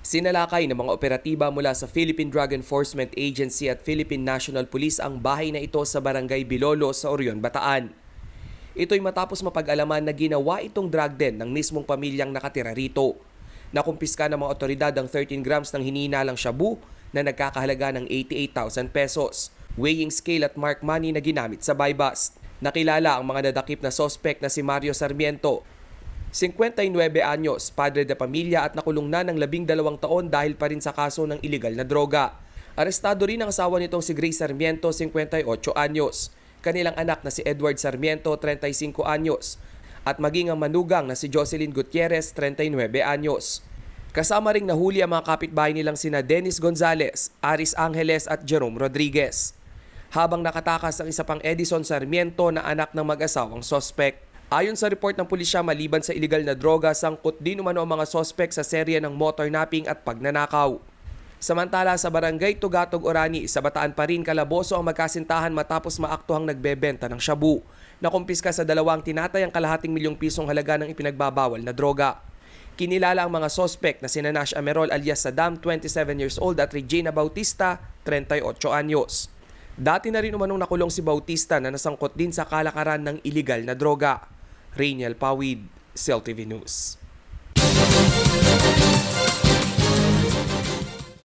Sinalakay ng mga operatiba mula sa Philippine Drug Enforcement Agency at Philippine National Police ang bahay na ito sa Barangay Bilolo sa Orion, Bataan. Ito'y matapos mapag-alaman na ginawa itong drug den ng mismong pamilyang nakatira rito. Nakumpiska ng mga otoridad ang 13 grams ng hinihinalang shabu na nagkakahalaga ng 88,000 pesos, weighing scale at mark money na ginamit sa buy bust. Nakilala ang mga nadakip na sospek na si Mario Sarmiento, 59 anyos, padre de pamilya at nakulong na ng 12 taon dahil pa rin sa kaso ng iligal na droga. Arestado rin ang asawa nitong si Grace Sarmiento, 58 anyos, kanilang anak na si Edward Sarmiento, 35 anyos, at maging ang manugang na si Jocelyn Gutierrez, 39 anyos. Kasama ring nahuli ang mga kapitbahay nilang sina Dennis Gonzales, Aris Angeles at Jerome Rodriguez. Habang nakatakas ang isa pang Edison Sarmiento na anak ng mag-asawang sospek. Ayon sa report ng pulisya, maliban sa iligal na droga, sangkot din umano ang mga sospek sa serye ng motor napping at pagnanakaw. Samantala sa Barangay Tugatog, Orani, sa Bataan pa rin kalaboso ang magkasintahan matapos maaktuhang nagbebenta ng shabu. Nakumpiska sa dalawang tinatayang ₱250,000 halaga ng ipinagbabawal na droga. Kinilala ang mga sospek na sina Nash Amerol alias Saddam, 27 years old at Regina Bautista, 38 anyos. Dati na rin umanong nakulong si Bautista na nasangkot din sa kalakaran ng iligal na droga. Rainiel Pawid, CELTV News.